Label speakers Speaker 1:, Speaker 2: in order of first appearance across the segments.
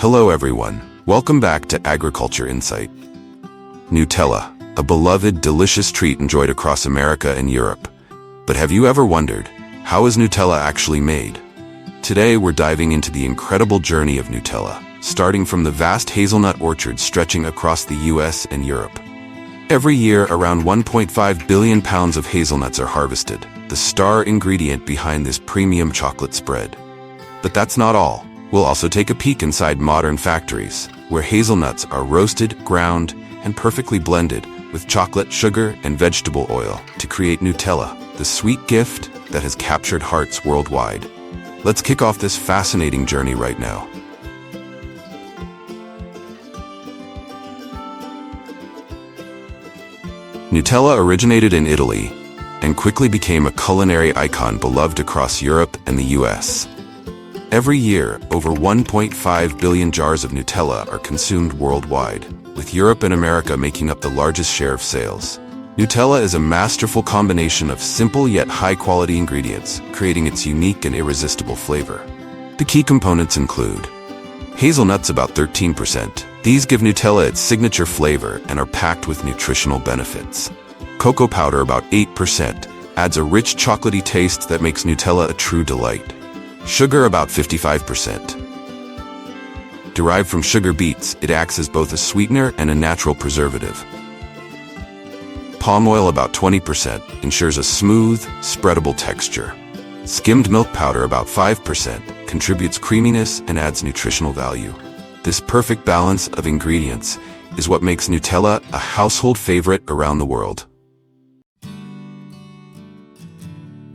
Speaker 1: Hello everyone, welcome back to Agriculture Insight. Nutella, a beloved, delicious treat enjoyed across America and Europe. But have you ever wondered, how is Nutella actually made? Today we're diving into the incredible journey of Nutella, starting from the vast hazelnut orchards stretching across the US and Europe. Every year, around 1.5 billion pounds of hazelnuts are harvested, the star ingredient behind this premium chocolate spread. But that's not all. We'll also take a peek inside modern factories, where hazelnuts are roasted, ground, and perfectly blended with chocolate, sugar, and vegetable oil to create Nutella, the sweet gift that has captured hearts worldwide. Let's kick off this fascinating journey right now. Nutella originated in Italy and quickly became a culinary icon beloved across Europe and the US. Every year, over 1.5 billion jars of Nutella are consumed worldwide, with Europe and America making up the largest share of sales. Nutella is a masterful combination of simple yet high-quality ingredients, creating its unique and irresistible flavor. The key components include hazelnuts, about 13%. These give Nutella its signature flavor and are packed with nutritional benefits. Cocoa powder, about 8%, adds a rich chocolatey taste that makes Nutella a true delight. Sugar, about 55%. Derived from sugar beets, it acts as both a sweetener and a natural preservative. Palm oil, about 20%, ensures a smooth, spreadable texture. Skimmed milk powder, about 5%, contributes creaminess and adds nutritional value. This perfect balance of ingredients is what makes Nutella a household favorite around the world.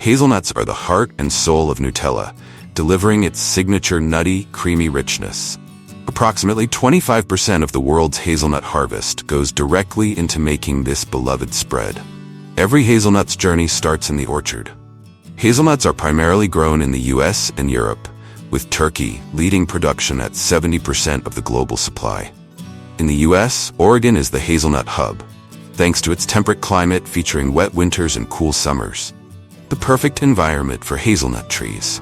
Speaker 1: Hazelnuts are the heart and soul of Nutella, delivering its signature nutty, creamy richness. Approximately 25% of the world's hazelnut harvest goes directly into making this beloved spread. Every hazelnut's journey starts in the orchard. Hazelnuts are primarily grown in the US and Europe, with Turkey leading production at 70% of the global supply. In the US, Oregon is the hazelnut hub, thanks to its temperate climate featuring wet winters and cool summers. The perfect environment for hazelnut trees.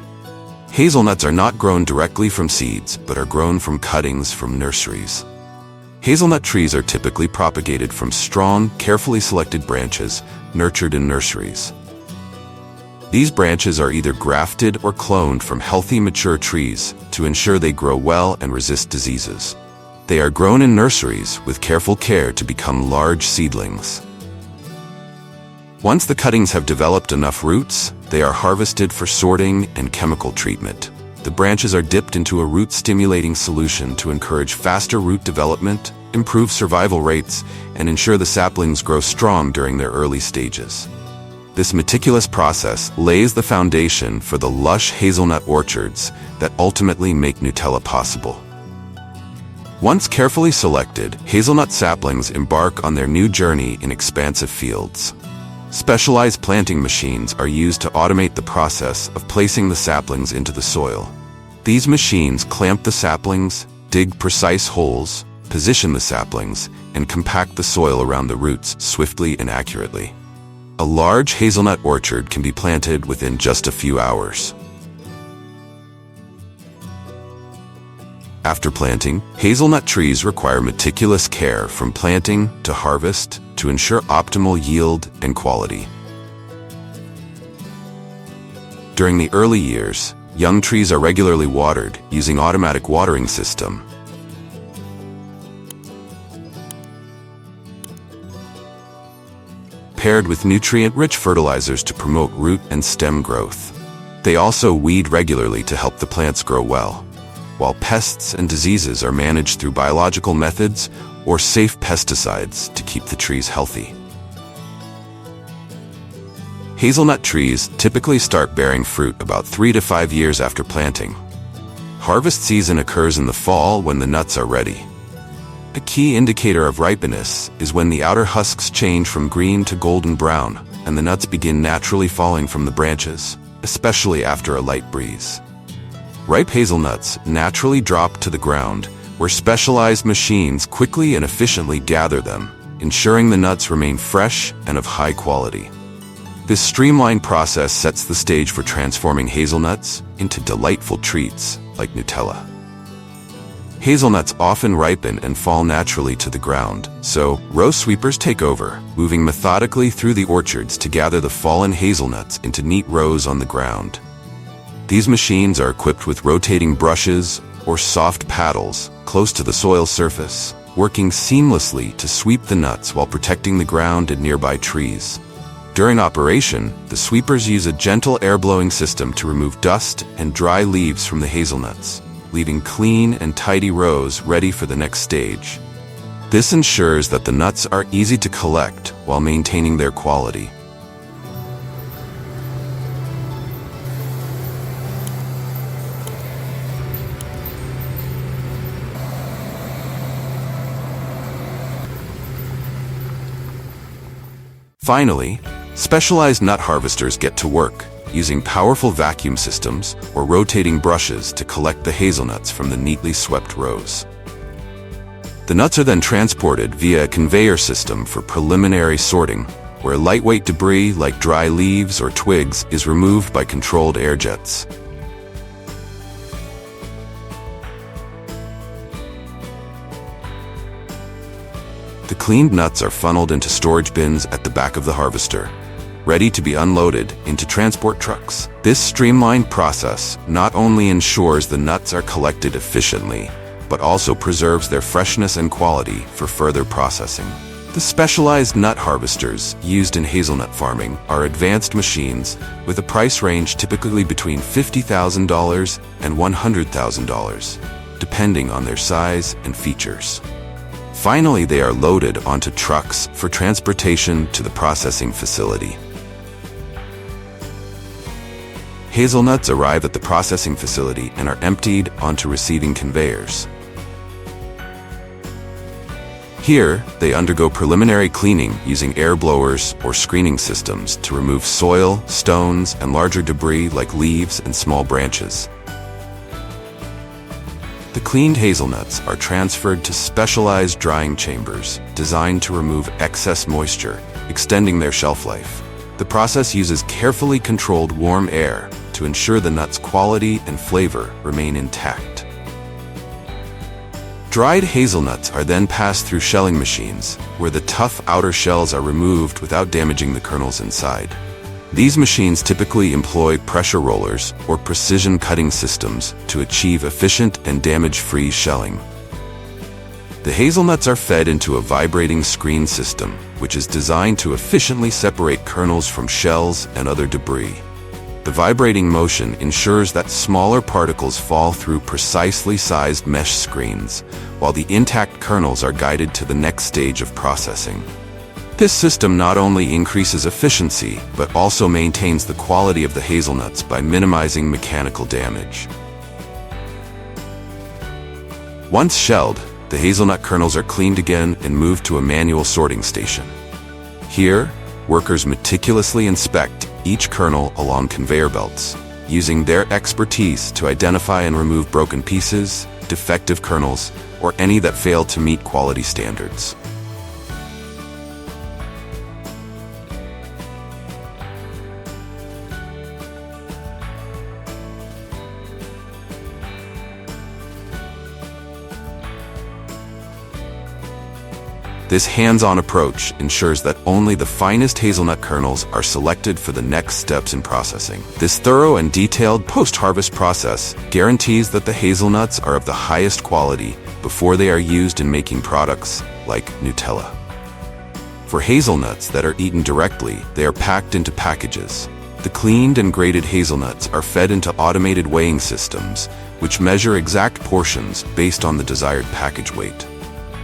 Speaker 1: Hazelnuts are not grown directly from seeds, but are grown from cuttings from nurseries. Hazelnut trees are typically propagated from strong, carefully selected branches, nurtured in nurseries. These branches are either grafted or cloned from healthy, mature trees to ensure they grow well and resist diseases. They are grown in nurseries with careful care to become large seedlings. Once the cuttings have developed enough roots, they are harvested for sorting and chemical treatment. The branches are dipped into a root-stimulating solution to encourage faster root development, improve survival rates, and ensure the saplings grow strong during their early stages. This meticulous process lays the foundation for the lush hazelnut orchards that ultimately make Nutella possible. Once carefully selected, hazelnut saplings embark on their new journey in expansive fields. Specialized planting machines are used to automate the process of placing the saplings into the soil. These machines clamp the saplings, dig precise holes, position the saplings, and compact the soil around the roots swiftly and accurately. A large hazelnut orchard can be planted within just a few hours. After planting, hazelnut trees require meticulous care from planting to harvest to ensure optimal yield and quality. During the early years, young trees are regularly watered using automatic watering system. Paired with nutrient-rich fertilizers to promote root and stem growth. They also weed regularly to help the plants grow well, while pests and diseases are managed through biological methods or safe pesticides to keep the trees healthy. Hazelnut trees typically start bearing fruit about 3 to 5 years after planting. Harvest season occurs in the fall when the nuts are ready. A key indicator of ripeness is when the outer husks change from green to golden brown and the nuts begin naturally falling from the branches, especially after a light breeze. Ripe hazelnuts naturally drop to the ground, where specialized machines quickly and efficiently gather them, ensuring the nuts remain fresh and of high quality. This streamlined process sets the stage for transforming hazelnuts into delightful treats like Nutella. Hazelnuts often ripen and fall naturally to the ground, so row sweepers take over, moving methodically through the orchards to gather the fallen hazelnuts into neat rows on the ground. These machines are equipped with rotating brushes or soft paddles close to the soil surface, working seamlessly to sweep the nuts while protecting the ground and nearby trees. During operation, the sweepers use a gentle air-blowing system to remove dust and dry leaves from the hazelnuts, leaving clean and tidy rows ready for the next stage. This ensures that the nuts are easy to collect while maintaining their quality. Finally, specialized nut harvesters get to work, using powerful vacuum systems or rotating brushes to collect the hazelnuts from the neatly swept rows. The nuts are then transported via a conveyor system for preliminary sorting, where lightweight debris like dry leaves or twigs is removed by controlled air jets. The cleaned nuts are funneled into storage bins at the back of the harvester, ready to be unloaded into transport trucks. This streamlined process not only ensures the nuts are collected efficiently, but also preserves their freshness and quality for further processing. The specialized nut harvesters used in hazelnut farming are advanced machines with a price range typically between $50,000 and $100,000, depending on their size and features. Finally, they are loaded onto trucks for transportation to the processing facility. Hazelnuts arrive at the processing facility and are emptied onto receiving conveyors. Here, they undergo preliminary cleaning using air blowers or screening systems to remove soil, stones, and larger debris like leaves and small branches. The cleaned hazelnuts are transferred to specialized drying chambers designed to remove excess moisture, extending their shelf life. The process uses carefully controlled warm air to ensure the nuts' quality and flavor remain intact. Dried hazelnuts are then passed through shelling machines, where the tough outer shells are removed without damaging the kernels inside. These machines typically employ pressure rollers or precision cutting systems to achieve efficient and damage-free shelling. The hazelnuts are fed into a vibrating screen system, which is designed to efficiently separate kernels from shells and other debris. The vibrating motion ensures that smaller particles fall through precisely sized mesh screens, while the intact kernels are guided to the next stage of processing. This system not only increases efficiency, but also maintains the quality of the hazelnuts by minimizing mechanical damage. Once shelled, the hazelnut kernels are cleaned again and moved to a manual sorting station. Here, workers meticulously inspect each kernel along conveyor belts, using their expertise to identify and remove broken pieces, defective kernels, or any that fail to meet quality standards. This hands-on approach ensures that only the finest hazelnut kernels are selected for the next steps in processing. This thorough and detailed post-harvest process guarantees that the hazelnuts are of the highest quality before they are used in making products like Nutella. For hazelnuts that are eaten directly, they are packed into packages. The cleaned and graded hazelnuts are fed into automated weighing systems, which measure exact portions based on the desired package weight.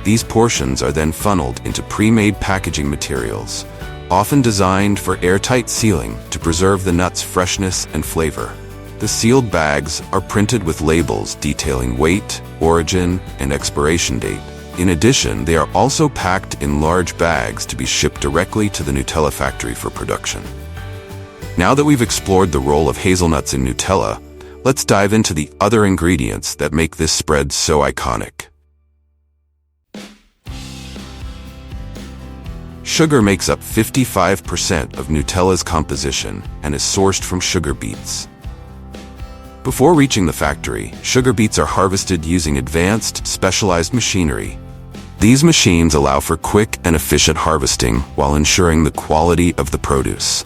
Speaker 1: These portions are then funneled into pre-made packaging materials, often designed for airtight sealing to preserve the nuts' freshness and flavor. The sealed bags are printed with labels detailing weight, origin, and expiration date. In addition, they are also packed in large bags to be shipped directly to the Nutella factory for production. Now that we've explored the role of hazelnuts in Nutella, let's dive into the other ingredients that make this spread so iconic. Sugar makes up 55% of Nutella's composition and is sourced from sugar beets. Before reaching the factory, sugar beets are harvested using advanced, specialized machinery. These machines allow for quick and efficient harvesting while ensuring the quality of the produce.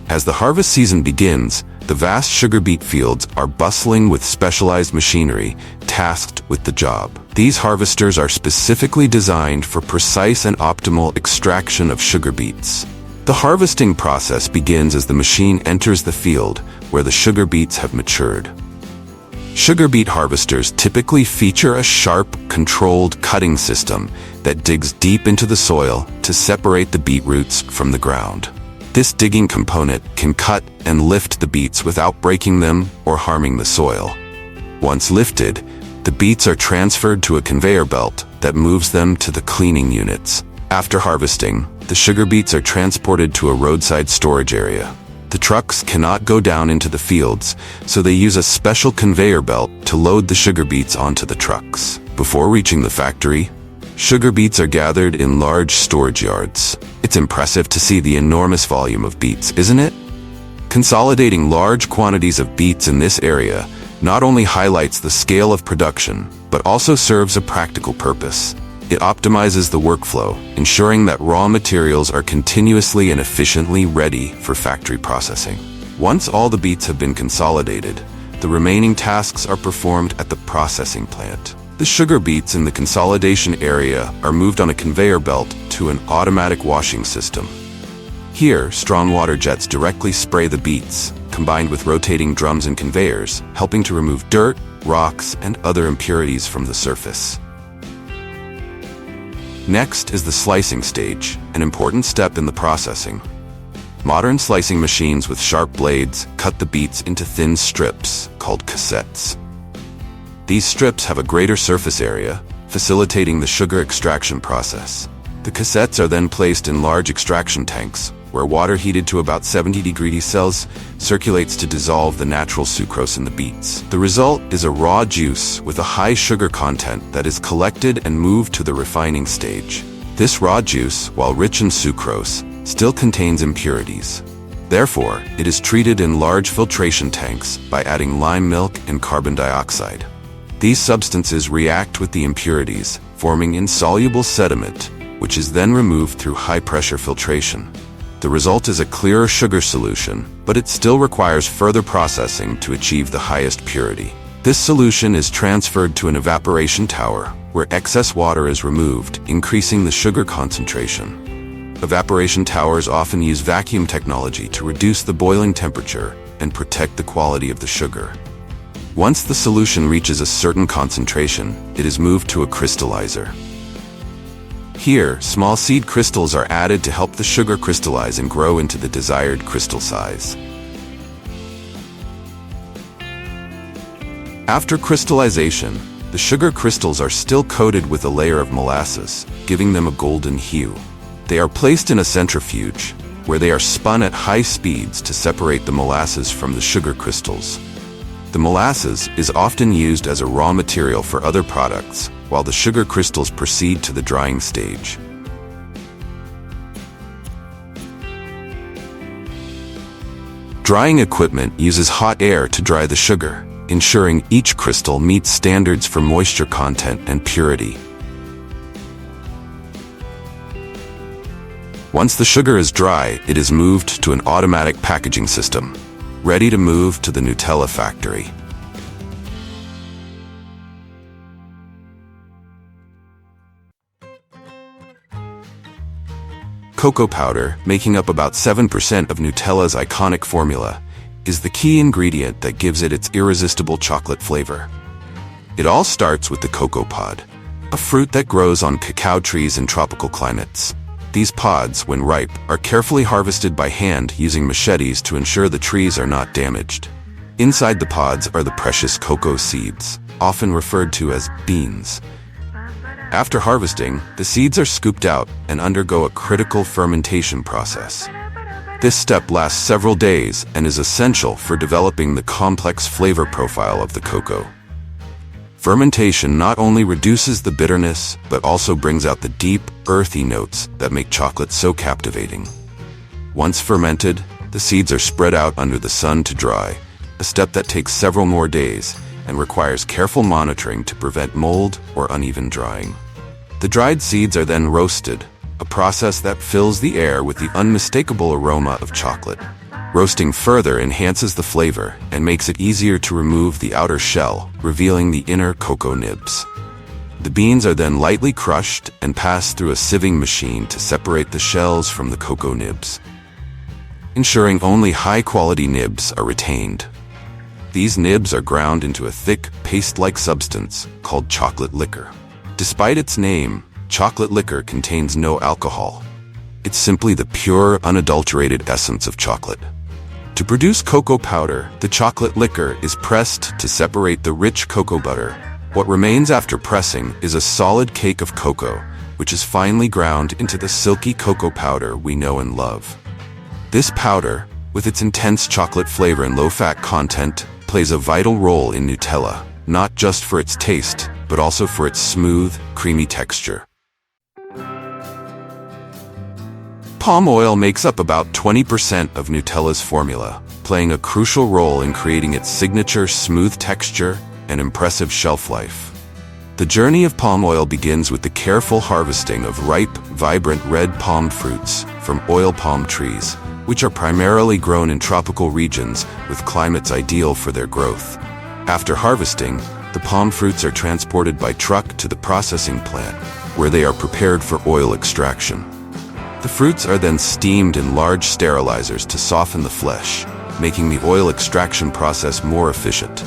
Speaker 1: As the harvest season begins, the vast sugar beet fields are bustling with specialized machinery tasked with the job. These harvesters are specifically designed for precise and optimal extraction of sugar beets. The harvesting process begins as the machine enters the field where the sugar beets have matured. Sugar beet harvesters typically feature a sharp, controlled cutting system that digs deep into the soil to separate the beet roots from the ground. This digging component can cut and lift the beets without breaking them or harming the soil. Once lifted, the beets are transferred to a conveyor belt that moves them to the cleaning units. After harvesting, the sugar beets are transported to a roadside storage area. The trucks cannot go down into the fields, so they use a special conveyor belt to load the sugar beets onto the trucks. Before reaching the factory, sugar beets are gathered in large storage yards. It's impressive to see the enormous volume of beets, isn't it? Consolidating large quantities of beets in this area not only highlights the scale of production, but also serves a practical purpose. It optimizes the workflow, ensuring that raw materials are continuously and efficiently ready for factory processing. Once all the beets have been consolidated, the remaining tasks are performed at the processing plant. The sugar beets in the consolidation area are moved on a conveyor belt to an automatic washing system. Here, strong water jets directly spray the beets, combined with rotating drums and conveyors, helping to remove dirt, rocks, and other impurities from the surface. Next is the slicing stage, an important step in the processing. Modern slicing machines with sharp blades cut the beets into thin strips, called cassettes. These strips have a greater surface area, facilitating the sugar extraction process. The cassettes are then placed in large extraction tanks, where water heated to about 70 degrees Celsius circulates to dissolve the natural sucrose in the beets. The result is a raw juice with a high sugar content that is collected and moved to the refining stage. This raw juice, while rich in sucrose, still contains impurities. Therefore, it is treated in large filtration tanks by adding lime milk and carbon dioxide. These substances react with the impurities, forming insoluble sediment, which is then removed through high-pressure filtration. The result is a clearer sugar solution, but it still requires further processing to achieve the highest purity. This solution is transferred to an evaporation tower, where excess water is removed, increasing the sugar concentration. Evaporation towers often use vacuum technology to reduce the boiling temperature and protect the quality of the sugar. Once the solution reaches a certain concentration, it is moved to a crystallizer. Here, small seed crystals are added to help the sugar crystallize and grow into the desired crystal size. After crystallization, the sugar crystals are still coated with a layer of molasses, giving them a golden hue. They are placed in a centrifuge, where they are spun at high speeds to separate the molasses from the sugar crystals. The molasses is often used as a raw material for other products, while the sugar crystals proceed to the drying stage. Drying equipment uses hot air to dry the sugar, ensuring each crystal meets standards for moisture content and purity. Once the sugar is dry, it is moved to an automatic packaging system, ready to move to the Nutella factory. Cocoa powder, making up about 7% of Nutella's iconic formula, is the key ingredient that gives it its irresistible chocolate flavor. It all starts with the cocoa pod, a fruit that grows on cacao trees in tropical climates. These pods, when ripe, are carefully harvested by hand using machetes to ensure the trees are not damaged. Inside the pods are the precious cocoa seeds, often referred to as beans. After harvesting, the seeds are scooped out and undergo a critical fermentation process. This step lasts several days and is essential for developing the complex flavor profile of the cocoa. Fermentation not only reduces the bitterness, but also brings out the deep, earthy notes that make chocolate so captivating. Once fermented, the seeds are spread out under the sun to dry, a step that takes several more days and requires careful monitoring to prevent mold or uneven drying. The dried seeds are then roasted, a process that fills the air with the unmistakable aroma of chocolate. Roasting further enhances the flavor and makes it easier to remove the outer shell, revealing the inner cocoa nibs. The beans are then lightly crushed and passed through a sieving machine to separate the shells from the cocoa nibs, ensuring only high-quality nibs are retained. These nibs are ground into a thick, paste-like substance called chocolate liquor. Despite its name, chocolate liquor contains no alcohol. It's simply the pure, unadulterated essence of chocolate. To produce cocoa powder, the chocolate liquor is pressed to separate the rich cocoa butter. What remains after pressing is a solid cake of cocoa, which is finely ground into the silky cocoa powder we know and love. This powder, with its intense chocolate flavor and low-fat content, plays a vital role in Nutella, not just for its taste, but also for its smooth, creamy texture. Palm oil makes up about 20% of Nutella's formula, playing a crucial role in creating its signature smooth texture and impressive shelf life. The journey of palm oil begins with the careful harvesting of ripe, vibrant red palm fruits from oil palm trees, which are primarily grown in tropical regions with climates ideal for their growth. After harvesting, the palm fruits are transported by truck to the processing plant, where they are prepared for oil extraction. The fruits are then steamed in large sterilizers to soften the flesh, making the oil extraction process more efficient.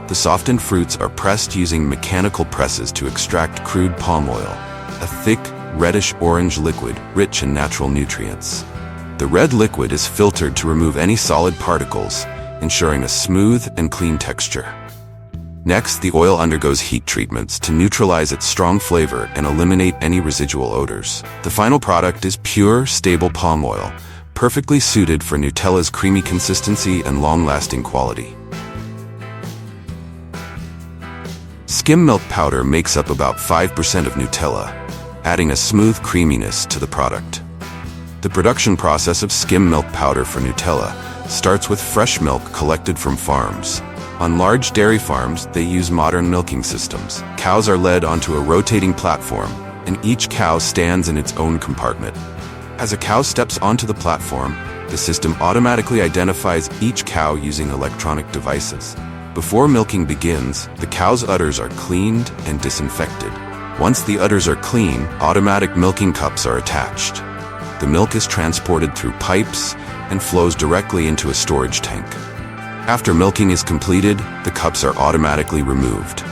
Speaker 1: The softened fruits are pressed using mechanical presses to extract crude palm oil, a thick, reddish-orange liquid rich in natural nutrients. The red liquid is filtered to remove any solid particles, ensuring a smooth and clean texture. Next, the oil undergoes heat treatments to neutralize its strong flavor and eliminate any residual odors. The final product is pure, stable palm oil, perfectly suited for Nutella's creamy consistency and long-lasting quality. Skim milk powder makes up about 5% of Nutella, adding a smooth creaminess to the product. The production process of skim milk powder for Nutella starts with fresh milk collected from farms. On large dairy farms, they use modern milking systems. Cows are led onto a rotating platform, and each cow stands in its own compartment. As a cow steps onto the platform, the system automatically identifies each cow using electronic devices. Before milking begins, the cow's udders are cleaned and disinfected. Once the udders are clean, automatic milking cups are attached. The milk is transported through pipes and flows directly into a storage tank. After milking is completed, the cups are automatically removed.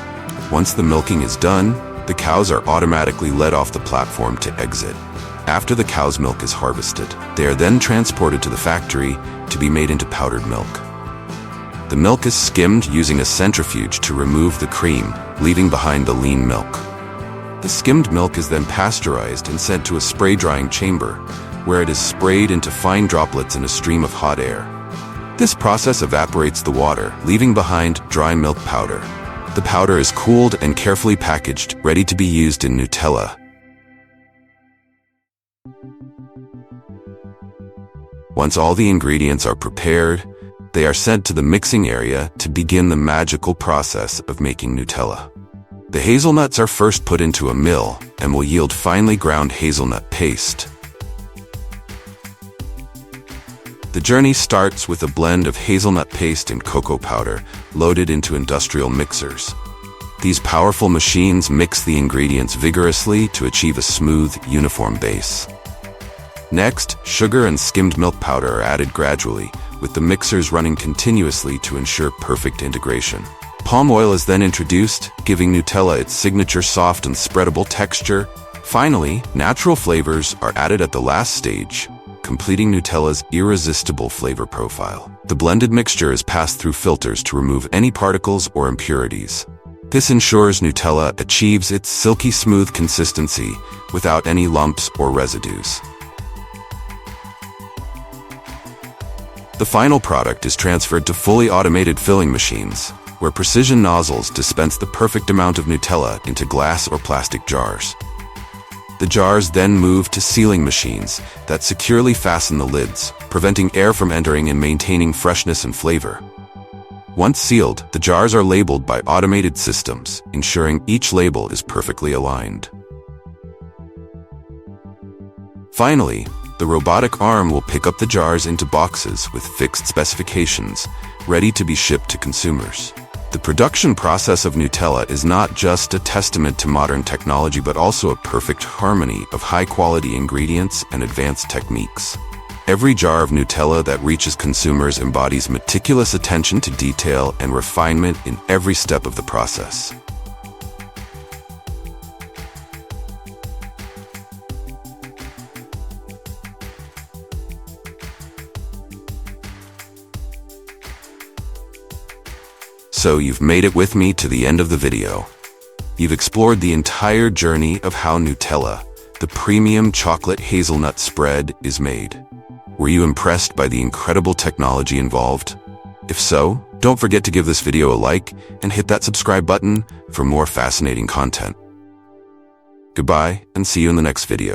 Speaker 1: Once the milking is done, the cows are automatically led off the platform to exit. After the cow's milk is harvested, they are then transported to the factory to be made into powdered milk. The milk is skimmed using a centrifuge to remove the cream, leaving behind the lean milk. The skimmed milk is then pasteurized and sent to a spray drying chamber, where it is sprayed into fine droplets in a stream of hot air. This process evaporates the water, leaving behind dry milk powder. The powder is cooled and carefully packaged, ready to be used in Nutella. Once all the ingredients are prepared, they are sent to the mixing area to begin the magical process of making Nutella. The hazelnuts are first put into a mill and will yield finely ground hazelnut paste. The journey starts with a blend of hazelnut paste and cocoa powder loaded into industrial mixers. These powerful machines mix the ingredients vigorously to achieve a smooth, uniform base. Next, sugar and skimmed milk powder are added gradually, with the mixers running continuously to ensure perfect integration. Palm oil is then introduced, giving Nutella its signature soft and spreadable texture. Finally, natural flavors are added at the last stage, completing Nutella's irresistible flavor profile. The blended mixture is passed through filters to remove any particles or impurities. This ensures Nutella achieves its silky smooth consistency without any lumps or residues. The final product is transferred to fully automated filling machines, where precision nozzles dispense the perfect amount of Nutella into glass or plastic jars. The jars then move to sealing machines that securely fasten the lids, preventing air from entering and maintaining freshness and flavor. Once sealed, the jars are labeled by automated systems, ensuring each label is perfectly aligned. Finally, the robotic arm will pick up the jars into boxes with fixed specifications, ready to be shipped to consumers. The production process of Nutella is not just a testament to modern technology, but also a perfect harmony of high-quality ingredients and advanced techniques. Every jar of Nutella that reaches consumers embodies meticulous attention to detail and refinement in every step of the process. So you've made it with me to the end of the video. You've explored the entire journey of how Nutella, the premium chocolate hazelnut spread, is made. Were you impressed by the incredible technology involved? If so, don't forget to give this video a like and hit that subscribe button for more fascinating content. Goodbye, and see you in the next video.